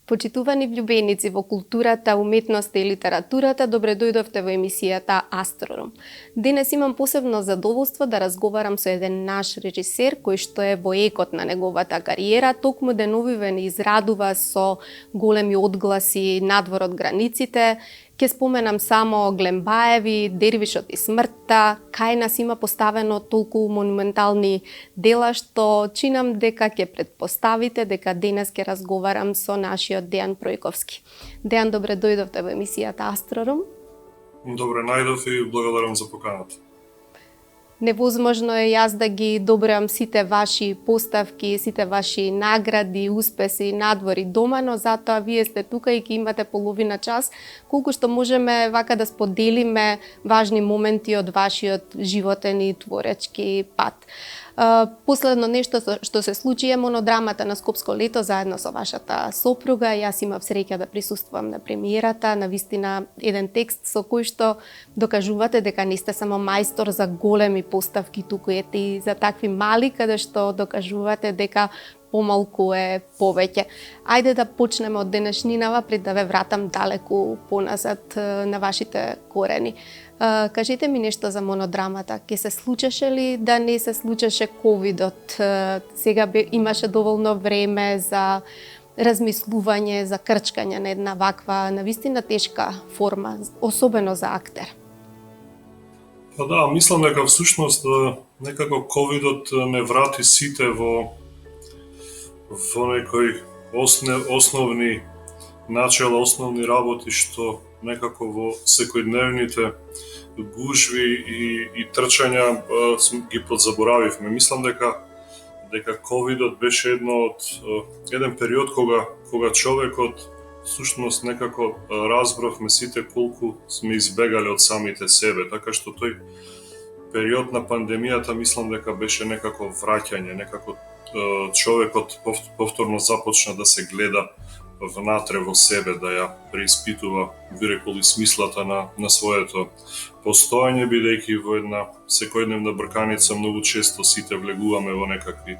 Почитувани влюбеници во културата, уметноста и литературата, добре дојдовте во емисијата Астрорум. Денес имам посебно задоволство да разговарам со еден наш режисер кој што е во екот на неговата кариера, токму деновиве не израдува со големи одгласи надвор од границите. Ке споменам само Глембаеви, Дервишот и смртта, кај нас има поставено толку монументални дела што чинам дека ќе претпоставите дека денес ќе разговарам со нашиот Дејан Пројковски. Дејан, добре дојдовте во емисијата Астрорум. Добре најдов и благодарам за поканата. Невозможно е јас да ги добрам сите ваши поставки, сите ваши награди, успеси, надвори дома, но затоа вие сте тука и ќе имате половина час, колку што можеме вака да споделиме важни моменти од вашиот животен и творечки пат. Последно нешто што се случи е монодрамата на Скопско лето заедно со вашата сопруга. Јас имав среќа да присуствувам на премиерата, на вистина еден текст со кој што докажувате дека не сте само мајстор за големи поставки, туку ете и за такви мали каде што докажувате дека помалку е повеќе. Ајде да почнеме од денешнинава пред да ве вратам далеку поназад на вашите корени. Кажете ми нешто за монодрамата. Ке се случеше ли да не се случеше ковидот? Сега имаше доволно време за размислување, за крчкање на една ваква навистина тешка форма, особено за актер. Па да, мислам дека всушност некако ковидот не врати сите во некои основни начала, основни работи што некако во секојдневните гужви и трчања ги подзаборавивме. Мислам дека ковидот беше еден период кога човекот всушност некако разбравме сите колку сме избегале од самите себе, така што тој период на пандемијата мислам дека беше некако враќање, некако човекот повторно започна да се гледа внатре во себе, да ја преиспитува, би рекол, и смислата на своето постоење, бидејќи во една секојдневна брканица многу често сите влегуваме во некакви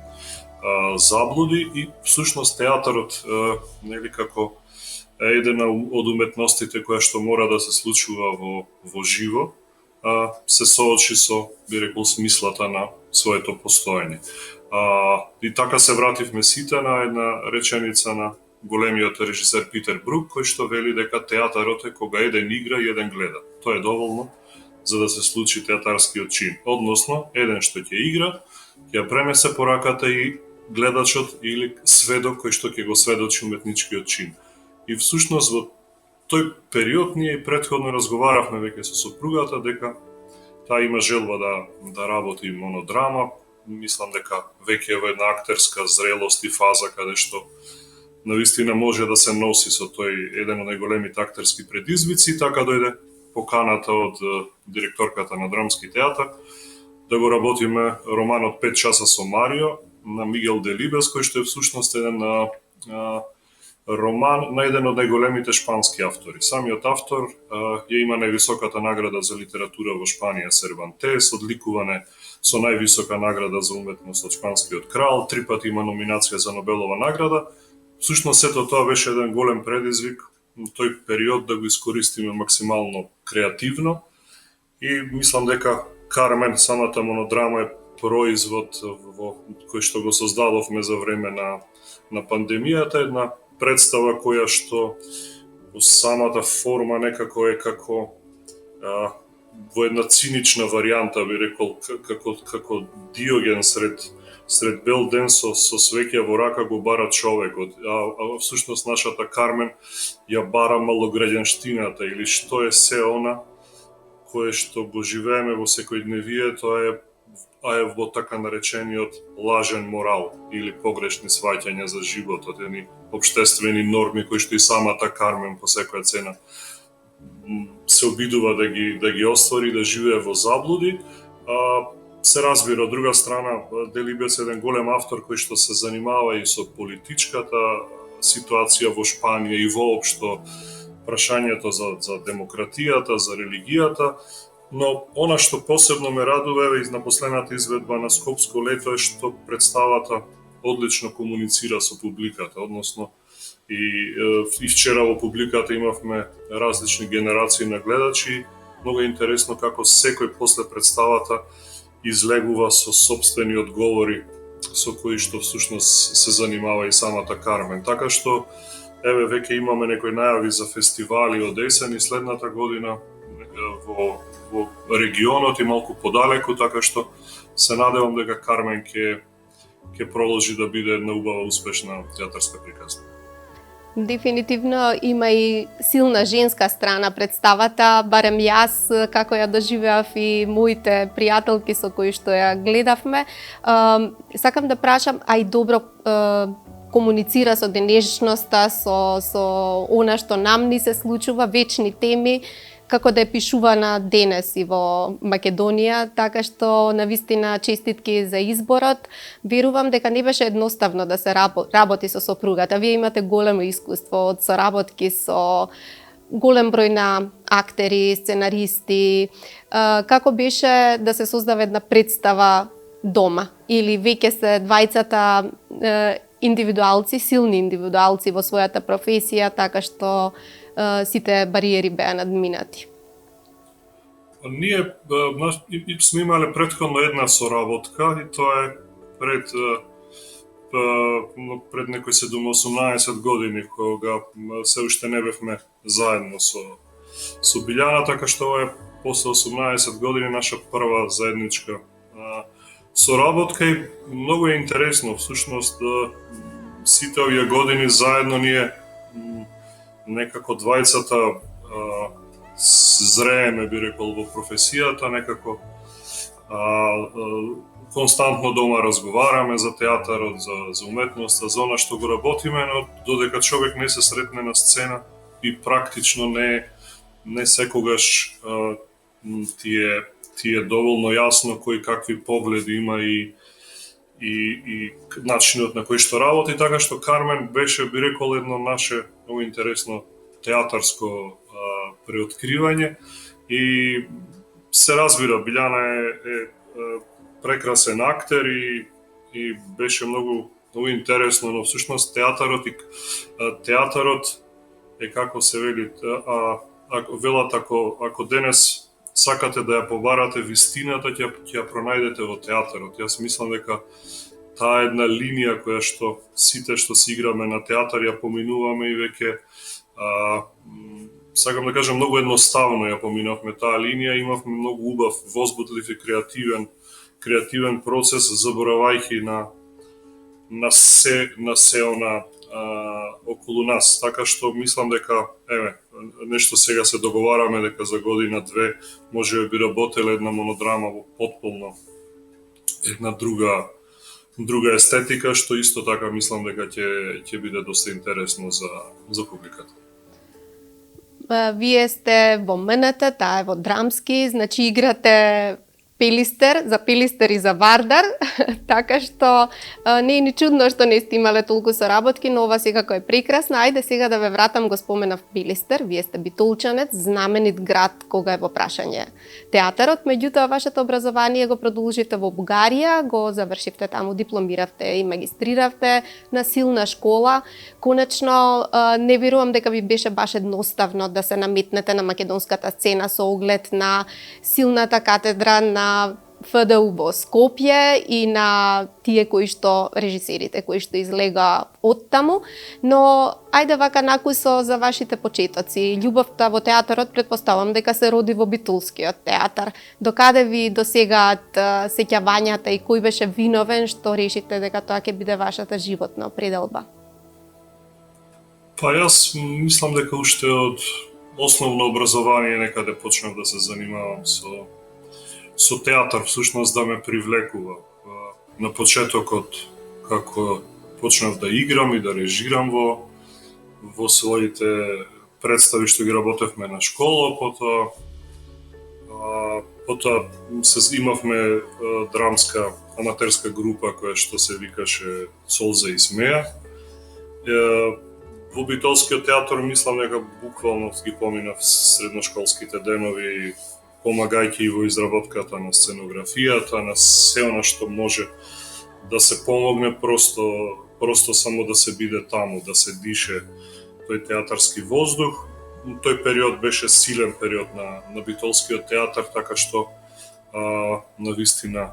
заблуди и всушност театарот нели како е едена од уметностите која што мора да се случува во живо, се соочи со, би рекол, смислата на своето постоење. И така се вративме сите на една реченица на големиот режисер Питер Брук, кој што вели дека театарот е кога еден игра и еден гледа. Тоа е доволно за да се случи театарскиот чин. Односно, еден што ќе игра, ќе ја пренесе пораката и гледачот или сведок кој што ќе го сведочи уметничкиот чин. И всушност во тој период ние и претходно разговаравме веќе со сопругата дека таа има желба да работи монодрама. Мислам дека веќе е во една актерска зрелост и фаза каде што навистина може да се носи со тој еден од најголемите актерски предизвици, така дојде поканата од директорката на Драмски театар да го работиме романот 5 часа со Марио на Мигел Делибес, кој што е всушност еден роман на еден од најголемите шпански автори. Самиот автор ја има највисоката награда за литература во Шпанија Сервантес, одликуване со највисока награда за уметност од шпанскиот крал, 3 пати има номинација за Нобелова награда. Всушност сето тоа беше еден голем предизвик тој период да го искористиме максимално креативно и мислам дека Кармен, самата монодрама, е производ кој што го создадовме за време на пандемијата, една представа која што во самата форма некако е како во една цинична варијанта, би рекол, како Диоген сред бел ден со свеќа во рака го бара човекот, а всушност нашата Кармен ја бара малограѓанштината, или што е се она кое што го живееме во секојдневието е во така наречениот лажен морал или погрешни сваќања за животот, едни општествени норми кои што и самата Кармен по секоја цена се обидува да ги оствари, да живее во заблуди. Се разбира, од друга страна, Делибес е еден голем автор кој што се занимава и со политичката ситуација во Шпанија и воопшто прашањето за демократијата, за религијата, но она што посебно ме радува и на последната изведба на Скопско лето е што представата одлично комуницира со публиката, односно и вчера во публиката имавме различни генерации на гледачи. Много е интересно како секој после представата излегува со собствени одговори со кои што всушност се занимава и самата Кармен. Така што еве веќе имаме некои најави за фестивали од есен и следната година во регионот и малку подалеку, така што се надевам дека Кармен ќе продолжи да биде една убава успешна театарска приказна. Дефинитивно има и силна женска страна представата, барем јас како ја доживеав и моите пријателки со кои што ја гледавме. Сакам да прашам, а и добро комуницира со денешноста, со она што нам ни се случува, вечни теми, како да е пишувана денес и во Македонија, така што навистина честитки за изборот. Верувам дека не беше едноставно да се работи со сопругата. Вие имате големо искуство од соработки со голем број на актери, сценаристи. Како беше да се создава една представа дома? Или веќе се двајцата индивидуалци, силни индивидуалци во својата професија, така што сите бариери беа надминати? Ние сме имале претходно една соработка и тоа е пред некои 18 години, кога се уште не бевме заедно со Билјана, така што ова е после 18 години наша прва заедничка соработка и многу е интересно. Всушност, сите овие години заедно ние некако двајцата зрееме, би рекол, во професијата, некако константно дома разговараме за театарот, за уметноста, за она што го работиме, но додека човек не се сретне на сцена и практично не секогаш ти е доволно јасно кој какви погледи има и начинот на кој што работи, така што Кармен беше, би рекол, едно наше многу интересно театарско преоткривање и се разбира, Билјана е прекрасен актер и беше многу интересно, но всушност театарот е како се вели, велат ако денес сакате да ја побарате вистината, ќе ја пронајдете во театарот. Јас мислам дека таа една линија која што сите што си играме на театар ја поминуваме и веќе сакам да кажам многу едноставно ја поминавме таа линија, имавме многу убав, возбудлив и креативен процес, заборавајќи на се она околу нас. Така што мислам дека нешто сега се договараме дека за година-две може би работеле една монодрама во потполно една друга естетика, што исто така мислам дека ќе биде доста интересно за публиката. Вие сте во МНТ, таа е во драмски, значи играте Пелистер, за Пелистер и за Вардар, така што не е ни чудно што не сте имале толку соработки, но ова секако е прекрасно. Ајде сега да ве вратам, го споменав Пелистер, вие сте битолчанец, знаменит град кога е во прашање театарот, меѓутоа вашето образование го продолжите во Бугарија, го завршивте таму, дипломиравте и магистриравте на силна школа. Конечно, не верувам дека ви беше баш едноставно да се наметнете на македонската сцена со оглед на силната катедра, на ФДУ во Скопје и на тие кои што режисерите кои што излега од таму, но ајде вака накусо за вашите почетоци. Љубовта во театарот претпоставам дека се роди во битулскиот театар. Докаде ви досегаат сеќавањата и кој беше виновен што решите дека тоа ќе биде вашата животна пределба? Па јас мислам дека уште од основно образование некаде почнав да се занимавам со театар, всушност да ме привлекува. На почетокот, како почнав да играм и да режирам во своите представи што ги работевме на школа, потоа имавме драмска аматерска група која што се викаше Солза и смеја. Во битолскиот театар мислам дека буквално ги поминав средношколските денови, помагајќи во изработката на сценографијата, на се она што може да се помогне, просто само да се биде таму, да се дише тој театарски воздух. Тој период беше силен период на битолскиот театар, така што навистина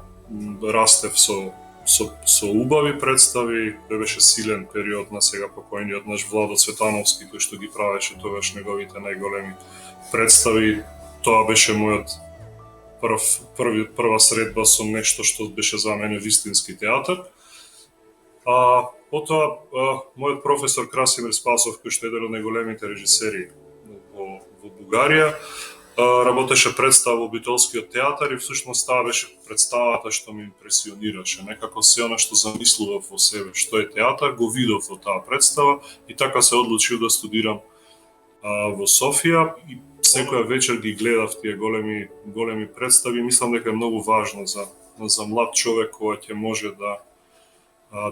растев со убави представи. Тој беше силен период на сега покојниот наш Владо Цветановски, кој што ги правеше тогаш неговите најголеми представи. Тоа беше мојот прва средба со нешто што беше за мене вистински театар. Потоа мојот професор Красимир Спасов, кој што е еден од најголемите режисери во Бугарија, работеше представа во битолскиот театар и всушност таа беше представата што ме импресионираше. Некако се она што замислував во себе што е театар, го видов во таа представа и така се одлучив да студирам во Софија и секоја вечер ги гледав тие големи представи. Мислам дека е многу важно за млад човек кој ќе може да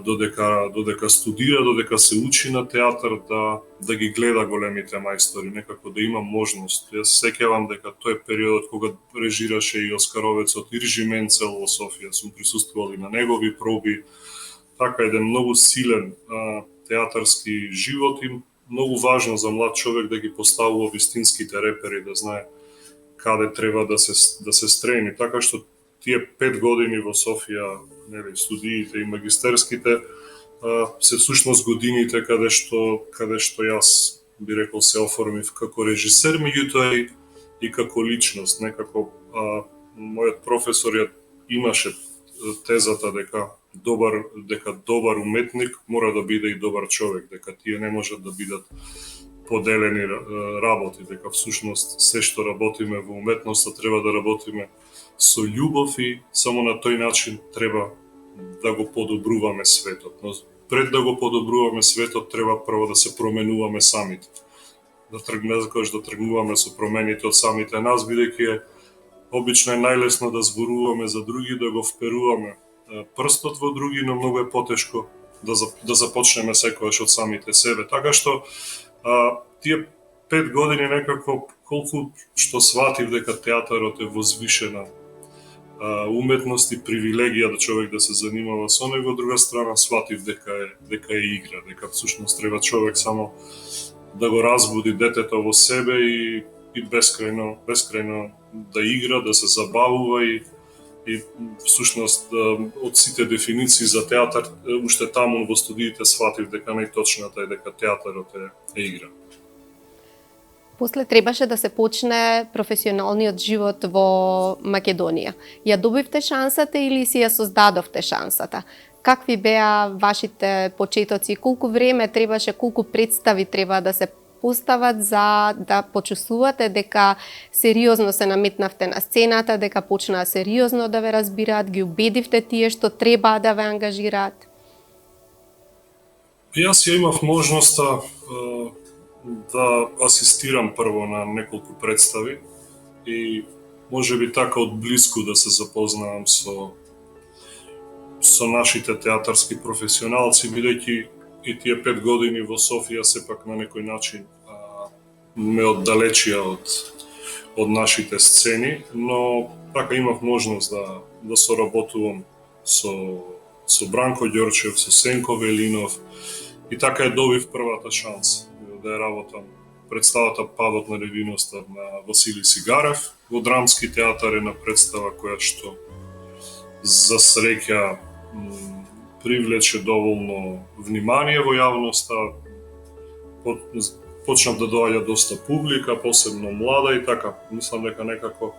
додека студира, додека се учи на театар, да ги гледа големите мајстори, некако да има можност. Јас сеќавам дека тој периодот кога режираше и Оскаровецот Иржи Менцел во Софија, сум присуствувал и на негови проби. Така еден многу силен театарски живот и многу важно за млад човек да ги поставува вистинските репери, да знае каде треба да се стреми. Така што тие 5 години во Софија, нели, студиите и магистерските, се всушност годините каде што јас би рекол се оформив како режисер, меѓутоа и како личност. Некако мојот професор имаше тезата дека добар уметник мора да биде и добар човек, дека тие не можат да бидат поделени работи, дека всушност се што работиме во уметноста треба да работиме со љубов и само на тој начин треба да го подобруваме светот. Но пред да го подобруваме светот треба прво да се променуваме самите. Да тргнуваме со промените од самите нас, бидејќи обично е најлесно да зборуваме за други, да го вперуваме прстот во други, но многу е потешко да започнеме секогаш од самите себе. Така што тие 5 години некако колку што сватив дека театарот е возвишена уметност и привилегија да човек да се занимава со него, од друга страна сватив дека е игра, дека всушност треба човек само да го разбуди детето во себе и бескрајно да игра, да се забавува и всушност од сите дефиниции за театар уште таму во студиите сватив дека најточната е дека театарот е игра. После требаше да се почне професионалниот живот во Македонија. Ја добивте шансата или си ја создадовте шансата? Какви беа вашите почетоци? Колку време требаше, колку представи треба да се постават за да почувствувате дека сериозно се наметнавте на сцената, дека почнаа сериозно да ве разбираат, ги убедивте тие што треба да ве ангажираат? Јас ја имав можноста да асистирам прво на неколку представи и можеби така од блиску да се запознавам со нашите театарски професионалци, бидејќи и тие 5 години во Софија сепак на некој начин ме оддалечија од нашите сцени, но така имав можност да соработувам со Бранко Ѓорчев, со Сенко Велинов и така добив првата шанса да ја работам представата Падот на невиноста на Василий Сигарев во Драмски театар, една представа која што за среќа привлече доволно внимание во јавноста, почнав да доаѓа доста публика, посебно млада и така. Мислам дека некако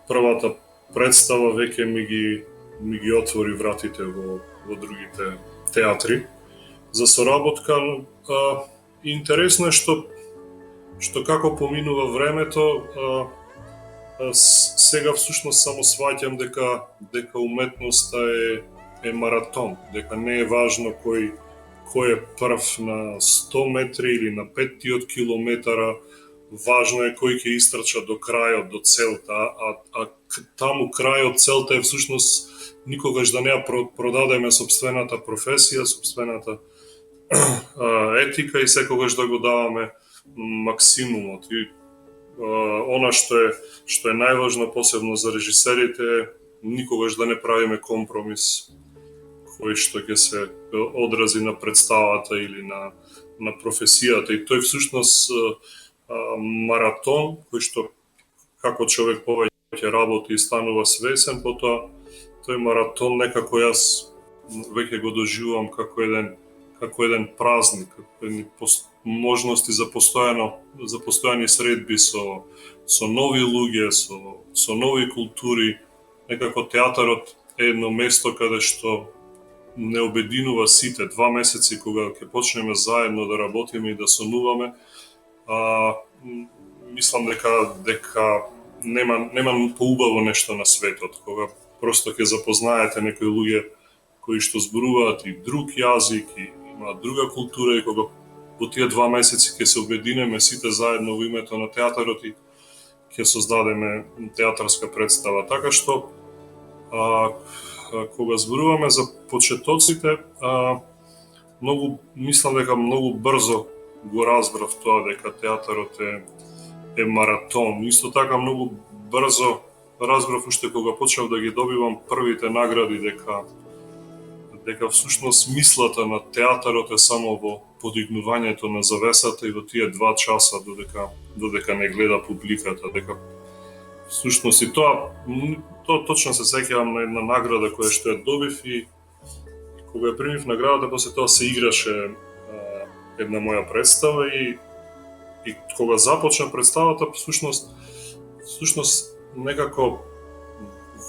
првата представа веќе ми ги отвори вратите во другите театри за соработка. Интересно е што како поминува времето, сега всушност само сваќам дека уметноста е маратон, дека не е важно кој е прв на 100 метри или на 5 километара, важно е кој ќе истрча до крајот, до целта, а таму крајот, целта е всушност никогаш да не ја продадеме собствената професија, собствената етика и секогаш да го даваме максимумот. И она што е најважно посебно за режисерите е никогаш да не правиме компромис кој што ќе се одрази на представата или на професијата. И тој всушност маратон кој што како човек повеќе работи и станува свесен, потоа тој маратон некако јас веќе го доживувам како еден празник, како едни можности за постојани средби со нови луѓе, со нови култури. Некако театарот е едно место каде што не обединува сите. 2 месеци кога ќе почнеме заедно да работиме и да сонуваме, мислам дека нема поубаво нешто на светот, кога просто ќе запознаете некои луѓе кои што зборуваат и друг јазик и имаат друга култура, и кога во тие 2 месеци ќе се обединеме сите заедно во името на театарот и ќе создадеме театарска представа. Така што кога зборуваме за почетоците, мислам дека многу брзо го разбрав тоа дека театарот е маратон. Исто така многу брзо разбрав уште кога почнав да ги добивам првите награди дека всушност мислата на театарот е само во подигнувањето на завесата и во тие 2 часа додека не гледа публиката, дека всушност и тоа точно се сеќавам на една награда која што ја добив, и кога ја примив наградата, после тоа се играше една моја представа и кога започна представата, всушност некако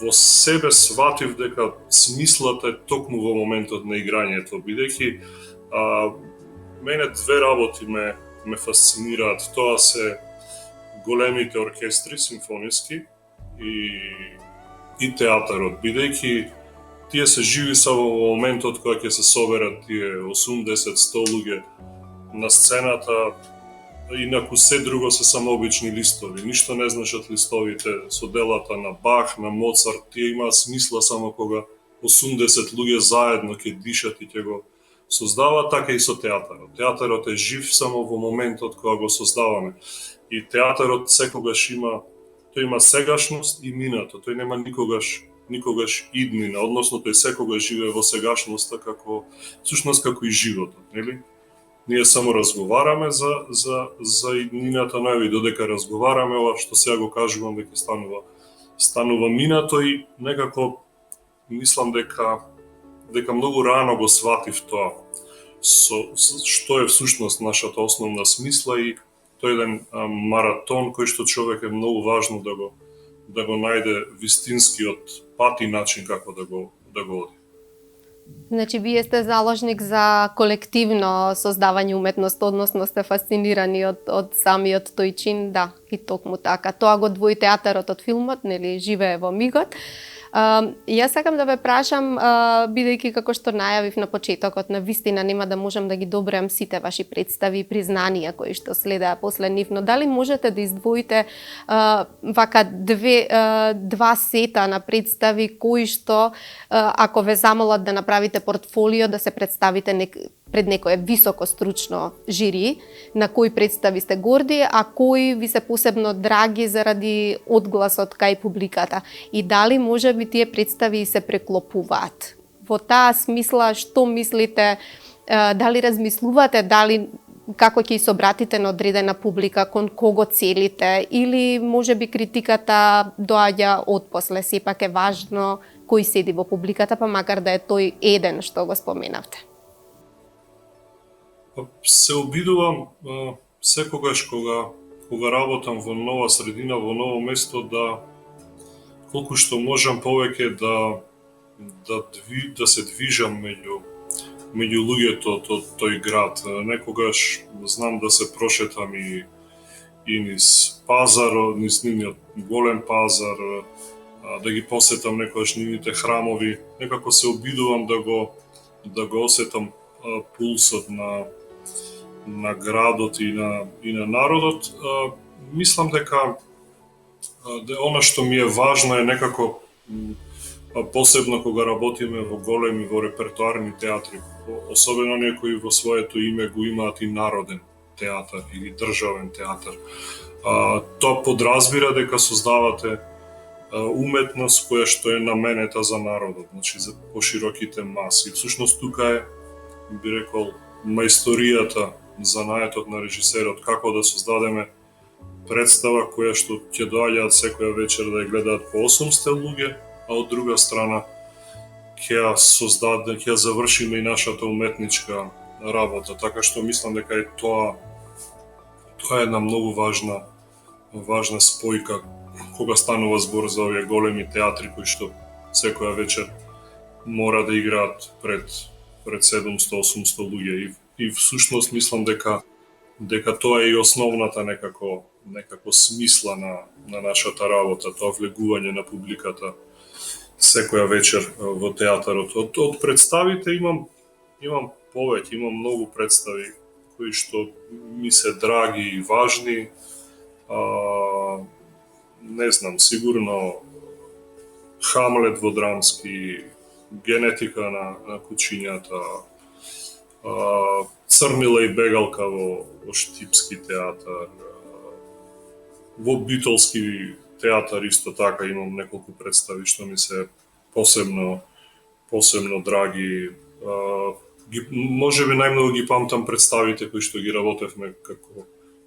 во себе сватив дека смислата е токму во моментот на играњето, бидејќи мене 2 работи ме фасцинираат. Тоа се големите оркестри симфониски и театарот, бидејќи тие се живи само во моментот кога ќе се соберат тие 80-100 луѓе на сцената. Инаку се друго се само обични листови. Ништо не значат листовите со делата на Бах, на Моцарт. Тие имаат смисла само кога 80 луѓе заедно ќе дишат и ќе го создаваат, така и со театарот. Театарот е жив само во моментот кога го создаваме. И театарот секогаш има сегашност и минато. Тој нема никогаш иднина, односно тој секогаш живее во сегашноста всушност како и животот, нели? Ние само разговараме за иднината, но и додека разговараме, ова што сега го кажувам дека станува минато, и некако мислам дека многу рано го сватив тоа што е всушност нашата основна смисла, и тој еден маратон кој што човек е многу важно да го најде вистинскиот пат и начин како да го оди. Значи, вие сте заложник за колективно создавање уметност, односно сте фасцинирани од самиот тој чин, да, и токму така. Тоа го двои театарот од филмот, нели, живее во мигот. Јас сакам да ве прашам, бидејќи како што најавив на почетокот, на вистина нема да можам да ги добрам сите ваши представи и признанија кои што следаа после нив, но дали можете да издвоите вака 2 сета на представи кои што, ако ве замолат да направите портфолио, да се представите пред некое високо стручно жири, на кои представи сте горди, а кои ви се посебно драги заради одгласот кај публиката, и дали можеби тие представи се преклопуваат. Во таа смисла, што мислите, дали размислувате, како ќе се обратите на одредена публика, кон кого целите, или можеби критиката доаѓа отпосле, сепак е важно кој седи во публиката, па макар да е тој еден што го споменавте? Се обидувам секогаш кога работам во нова средина, во ново место, да колку што можам повеќе да се движам меѓу луѓето од тој град. Некогаш знам да се прошетам и низ пазарот, низ нивниот голем пазар, да ги посетам некогаш нивните храмови. Некако се обидувам да го осетам пулсот на градот и на народот. Мислам дека она што ми е важно е некако, посебно кога работиме во големи, во репертоарни театри, особено оние кои во своето име го имаат и народен театар или државен театар. Тоа подразбира дека создавате уметност која што е наменета за народот, значи за пошироките маси. Всушност тука е, би рекол, мајсторијата, занаетот на режисерот, како да создадеме представа која што ќе доаѓаат секоја вечер да ја гледаат по 800 луѓе, а од друга страна ќе завршиме и нашата уметничка работа. Така што мислам дека и тоа е една многу важна спојка кога станува збор за овие големи театри кои што секоја вечер мора да играат пред 700-800 луѓе. И всушност мислам дека тоа е и основната некако смисла на нашата работа, тоа влегување на публиката секоја вечер во театарот. Од представите имам повеќе, имам многу представи кои што ми се драги и важни. Не знам, сигурно Хамлет во драмски, Генетика на кучињата, Црнила и бегалка во Штипски театар, во Битолски театар исто така имам неколку представи што ми се посебно драги. Можеби најмногу ги памтам представите кои што ги работевме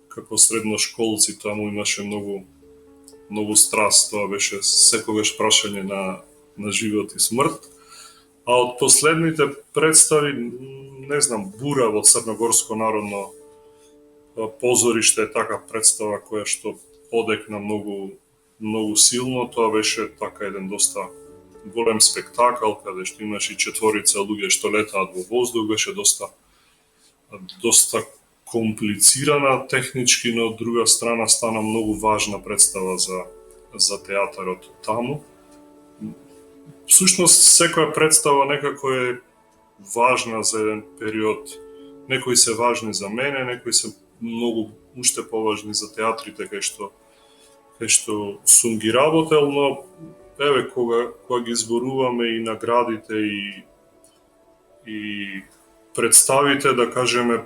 како средношколци, таму имаше многу страст, тоа беше секогаш прашање на живот и смрт. А од последните представи, не знам, Бура во Црногорско народно позориште е така представа која што одекна многу силно. Тоа беше така еден доста голем спектакл, каде што имаше 4 луѓе што летаат во воздух, беше доста комплицирана технички, но од друга страна стана многу важна представа за театарот таму. Всушност, секоја представа некако е важна за еден период. Некои се важни за мене, некои се многу уште поважни за театрите кај што сум ги работел, но еве кога ги зборуваме и наградите и представите, да кажеме,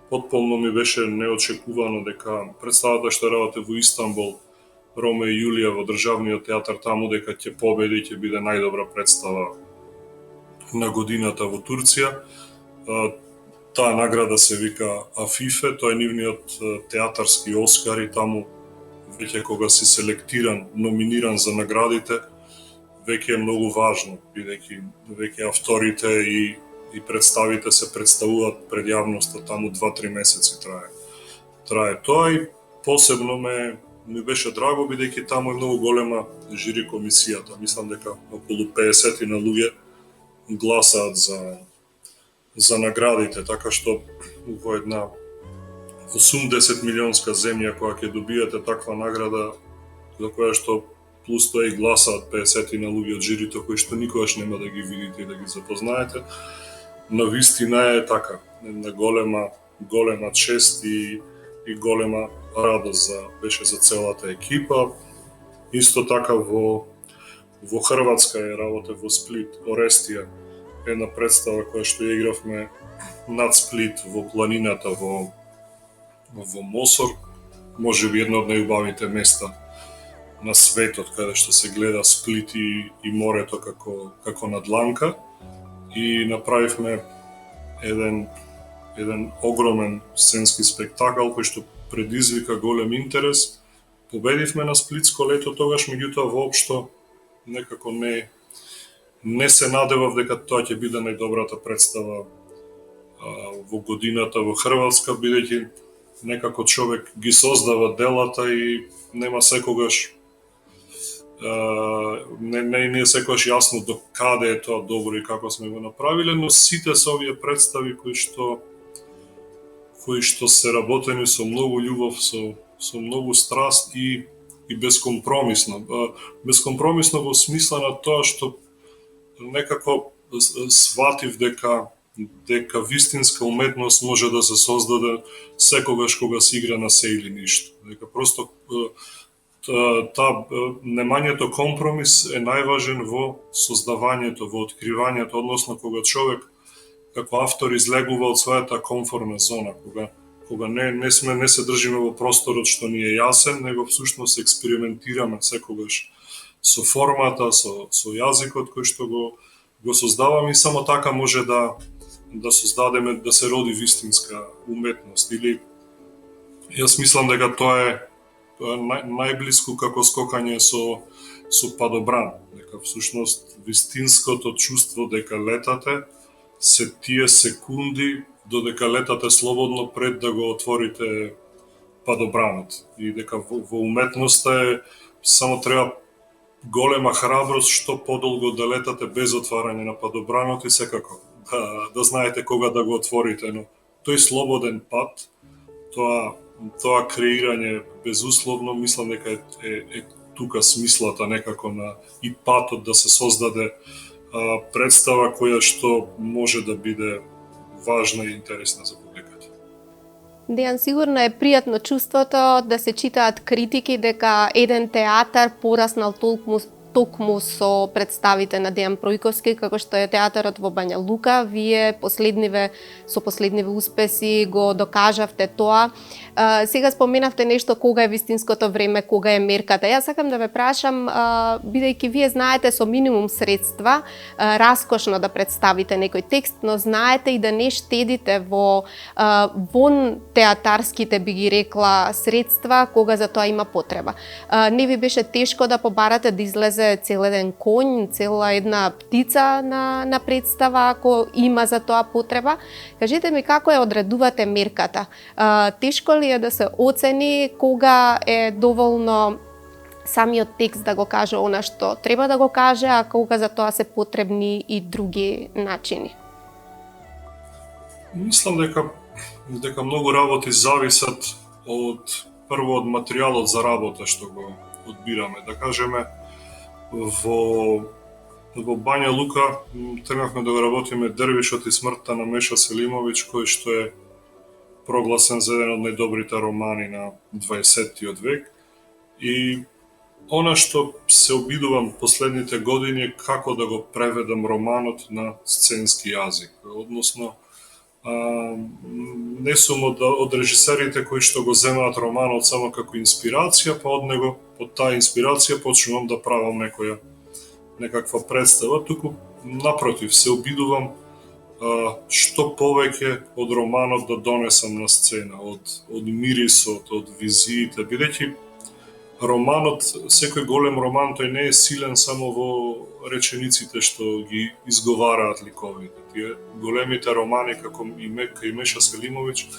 потполно ми беше неочекувано дека представата што работе во Истанбул, Роме и Јулија во државниот театар таму, дека ќе победи, ќе биде најдобра представа на годината во Турција. Таа награда се вика Афифе, тоа е нивниот театарски Оскар и таму веќе кога си селектиран, номиниран за наградите, веќе е многу важно, бидејќи веќе авторите и представите се представуваат пред јавноста, таму 2-3 месеци трае тоа и посебно ми беше драго бидејќи таму е многу голема жири комисијата. Мислам дека околу 50 на луѓе гласаат за наградите, така што во една 80 милионска земја која ќе добиете таква награда, за која што плюс тоа и гласаат 50 на луѓе од жирито кои што никогаш нема да ги видите и да ги запознаете, на вистина е така, една голема чест и голема радост беше за целата екипа. Исто така во Хрватска е работа во Сплит, Орестија, една представа која што ја игравме над Сплит во планината во Мосор, можеби едно од најубавите места на светот каде што се гледа Сплит и морето како на дланка, и направивме еден огромен сценски спектакл кој што предизвика голем интерес. Победивме на Сплитско лето тогаш, меѓутоа воопшто некако не се надевав дека тоа ќе биде најдобрата представа во годината во Хрватска, бидејќи некако човек ги создава делата и нема секогаш не е секогаш јасно до каде е тоа добро и како сме го направиле, но сите се овие представи кои што се работени со многу љубов, со многу страст и безкомпромисно. Безкомпромисно во смисла на тоа што некако сватив дека вистинска уметност може да се создаде секогаш кога се игра на се или ништо. Дека просто немањето компромис е најважен во создавањето, во откривањето, односно кога човек како автор излегува од својата комфортна зона, кога не се држиме во просторот што ни е јасен, него всушност експериментираме секогаш со формата, со јазикот кој што го создаваме и само така може да создадеме, да се роди вистинска уметност. Или јас мислам дека тоа е најблиску како скокање со падобран, дека всушност вистинското чувство дека летате се тие секунди додека летате слободно пред да го отворите падобранот. И дека во уметноста само треба голема храброст што подолго да летате без отварање на падобранот и секако да знаете кога да го отворите, но тој слободен пат, тоа креирање безусловно, мислам дека е тука смислата некако на и патот да се создаде представа која што може да биде важна и интересна за публиката. Дејан, сигурно е пријатно чувството да се читаат критики дека еден театар пораснал токму со представите на Дејан Пројковски, како што е театарот во Бања Лука. Вие со последниве успеси го докажавте тоа. Сега споменавте нешто кога е вистинското време, кога е мерката. Јас сакам да ве прашам, бидејќи вие знаете со минимум средства раскошно да представите некој текст, но знаете и да не штедите во вон театарските, би ги рекла, средства кога за тоа има потреба. Не ви беше тешко да побарате да излезе цел еден конј, цела една птица на представа, ако има за тоа потреба? Кажете ми како ја одредувате мерката? Тешко ли е да се оцени кога е доволно самиот текст да го каже она што треба да го каже, а кога за тоа се потребни и други начини? Мислам дека многу работи зависат прво од материјалот за работа што го одбираме. Да кажеме, во Бања Лука тргнавме да го работиме Дервишот и смртта на Меша Селимовиќ, кој што е прогласен за еден од најдобрите романи на 20-тиот век. И она што се обидувам последните години е како да го преведам романот на сценски јазик. Односно, не сум од режисерите кои што го земаат романот само како инспирација, па од таа инспирација почнувам да правам некаква представа, туку напротив се обидувам што повеќе од романот да донесам на сцена, од мирисот, од визиите, бидејќи романот, секој голем роман, тој не е силен само во речениците што ги изговараат ликовите. Тие големите романи како и Меша Селимовиќ,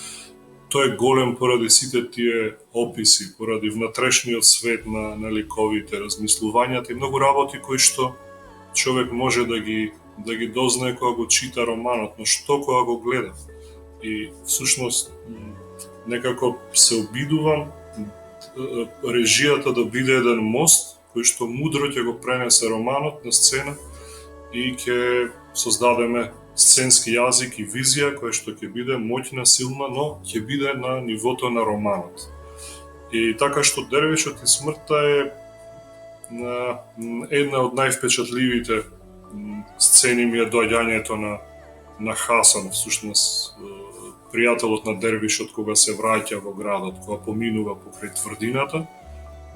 тој е голем поради сите тие описи, поради внатрешниот свет на ликовите, размислувањата и многу работи кои што човек може да ги дознае кога го чита романот, но што кога го гледа. И всушност некако се обидувам режијата да биде еден мост кој што мудро ќе го пренесе романот на сцена и ќе создадеме сценски јазик и визија која што ќе биде моќна, силна, но ќе биде на нивото на романот. И така што Дервишот и смртта е една од највпечатливите сцени ми е доаѓањето на Хасан, всушност пријателот на Дервишот кога се враќа во градот, кога поминува покрај тврдината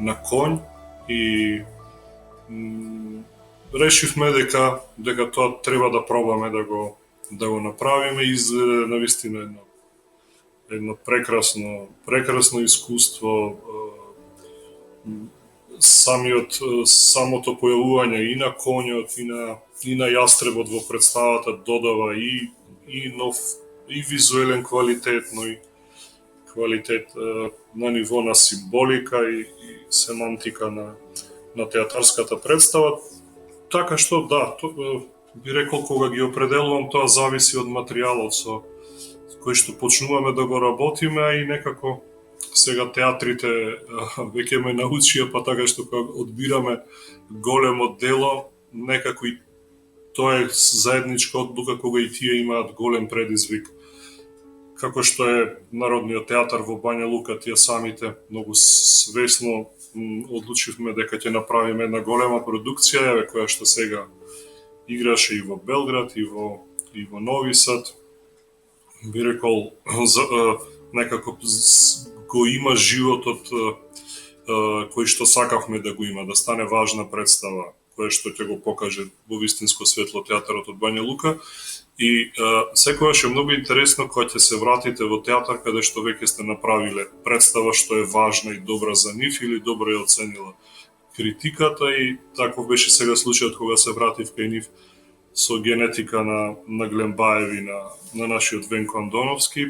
на конј и решивме дека тоа треба да пробаме да го направиме и изгледа навистина едно прекрасно искуство. Самото појавување и на конјот и на и на Јастребот во представата додава и нов и визуелен квалитет, но и квалитет на ниво на символика и семантика на театарската представа. Така што да, би рекол кога ги определувам, тоа зависи од материјалот со кој што почнуваме да го работиме, а и некако сега театрите веќе ме научија, па така што кога одбираме големо дело, некако и тоа е заедничка одлука кога и тие имаат голем предизвик. Како што е Народниот театар во Бања Лука, тие самите многу свесно одлучивме дека ќе направиме една голема продукција, која што сега играше и во Белград, и во Нови Сад. Би рекол, некако го има животот кој што сакавме да го има, да стане важна представа, која што ќе го покаже во вистинско светло театарот од Бања Лука. И секогаш е многу интересно кога ќе се вратите во театар каде што веќе сте направиле представа што е важна и добра за нив или добро ја оценила критиката, и таков беше сега случајот кога се вратив кај нив со генетика на Глембаеви на нашиот Венко Андоновски.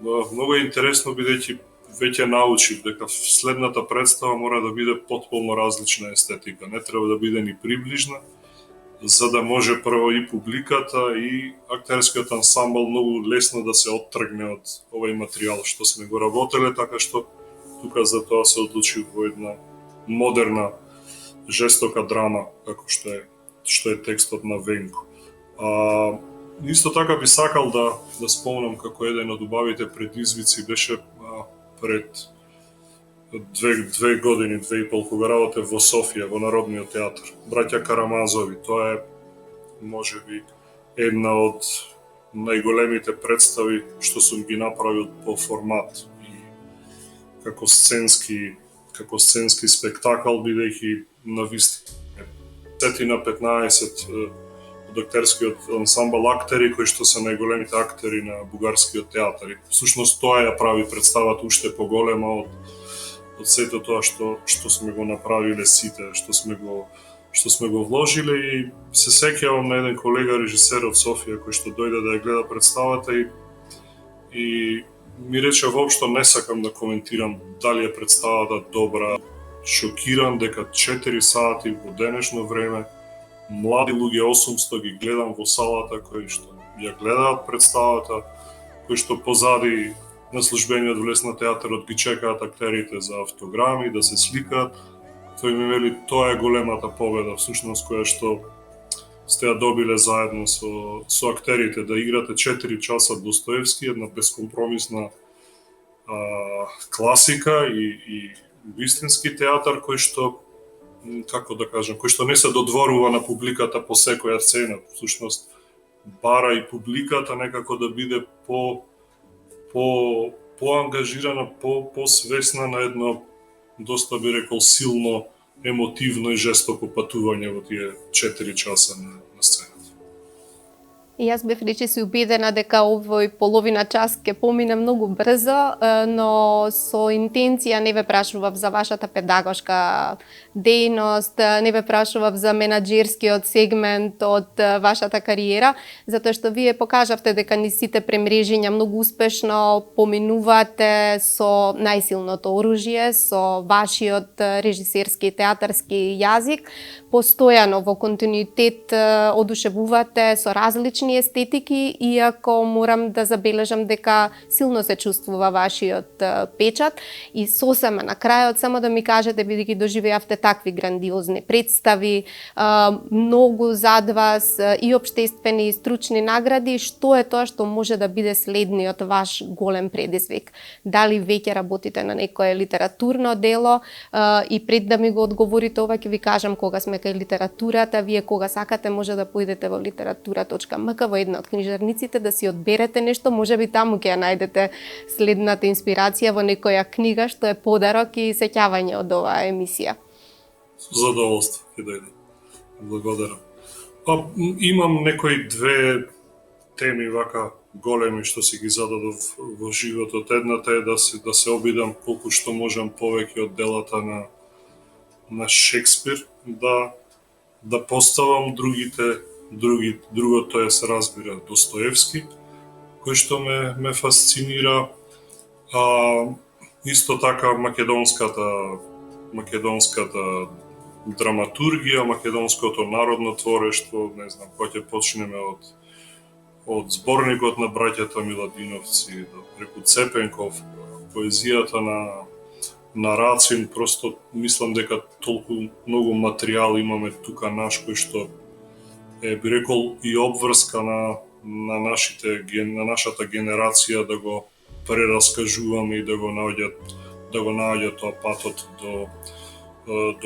Многу е интересно бидејќи веќе научив дека следната представа мора да биде потполно различна естетика, не треба да биде ни приближна, за да може прво и публиката и актерскиот ансамбл многу лесно да се оттргне од овој материјал што сме го работеле, така што тука за тоа се одлучив во една модерна жестока драма, како што е текстот на Венко. Исто така би сакал да спомнам како еден од убавите предизвици беше пред 2 години, 2,5, кога работев во Софија, во Народниот театар. Браќа Карамазови, тоа е можеби една од најголемите представи што сум ги направил по формат и како сценски спектакл, бидејќи на вистина 15 од актерскиот ансамбл актери кои што се најголемите актери на бугарскиот театар. И всушност тоа ја прави представата уште поголема од сето тоа што сме го направиле сите, што сме го вложиле. И се сеќавам на еден колега режисер од Софија кој што дојде да ја гледа представата и ми рече воопшто не сакам да коментирам дали е представата добра. Шокиран дека 4 сати во денешно време млади луѓе 800 ги гледам во салата кои што ја гледаат представата, кои што позади на службениот влез на театарот ги чекаат актерите за автограми, да се сликаат. Тој ми вели, тоа е големата победа, всушност, која што сте ја добиле заедно со актерите, да играте 4 часа Достоевски, една бескомпромисна класика и вистински театар кој што, како да кажам, кој што не се додворува на публиката по секоја цена. Всушност, бара и публиката некако да биде поангажирана, посвесна на едно доста би рекол силно, емотивно и жестоко патување во тие 4 часа на сцената. И јас бев речиси убедена дека овој половина час ќе помине многу брзо, но со интенција не ве прашував за вашата педагошка дејност, не ве прашував за менаџерскиот сегмент од вашата кариера, затоа што вие покажавте дека ни сите премрежиња многу успешно поминувате со најсилното оружје, со вашиот режисерски и театарски јазик, постојано во континуитет одушевувате со различни естетики, иако морам да забележам дека силно се чувствува вашиот печат. И сосема на крајот само да ми кажете, бидејќи доживеавте такви грандиозни представи, многу зад вас и општествени и стручни награди, што е тоа што може да биде следниот ваш голем предизвик? Дали веќе работите на некое литературно дело? И пред да ми го одговорите ова, ќе ви кажам кога сме кај литературата, вие кога сакате може да поидете во literatura.mk во една од книжарниците да си одберете нешто, можеби таму ќе ја најдете следната инспирација во некоја книга што е подарок и сеќавање од оваа емисија. Со задоволство ќе дојде. Благодарам. Имам некои 2 теми вака големи што си ги зададов во животот. Едната е да се обидам колку што можам повеќе од делата на Шекспир да поставам другото е се разбира Достоевски, кој што ме фасцинира, а исто така македонската драматургија, македонското народно творештво, не знам, кој ќе почнеме од зборникот на браќата Миладиновци преку Цепенков, поезијата на Рацин, просто мислам дека толку многу материјал имаме тука наш кој што би рекол и обврска на нашата генерација да го прераскажуваме и да го наоѓа тоа патот до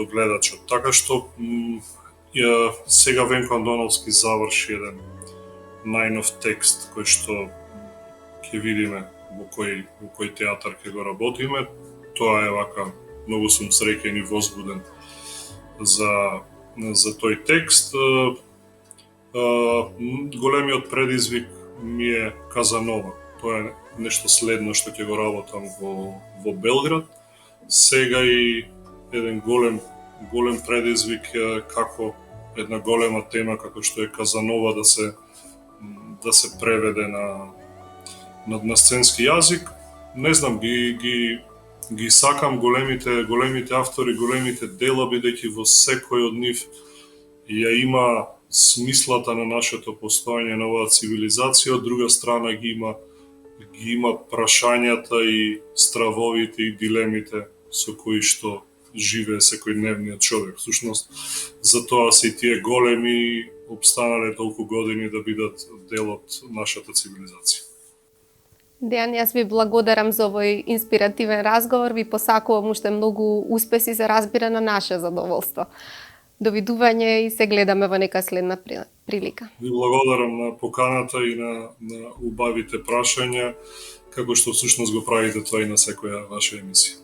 гледачот. Така што сега Венко Андоновски заврши еден најнов текст кој што ќе видиме во кој театар ќе го работиме. Тоа е вака, многу сум среќен и возбуден за тој текст. Големиот предизвик ми е Казанова. Тоа е нешто следно што ќе го работам во Белград. Сега и еден голем предизвик како една голема тема како што е Казанова да се преведе на сценски јазик. Не знам, ги сакам големите автори, големите дела, бидејќи во секој од нив ја има смислата на нашето постоење на оваа цивилизација, од друга страна ги има прашањата и стравовите и дилемите со кои што живее секојдневниот човек. Всушност, затоа се и тие големи обстанале толку години да бидат дел од нашата цивилизација. Дејан, јас ви благодарам за овој инспиративен разговор, ви посакувам уште многу успеси за разбира на наше задоволство. Довидување и се гледаме во нека следна прилика. Ви благодарам на поканата и на убавите прашања, како што всушност го правите тоа и на секоја ваша емисија.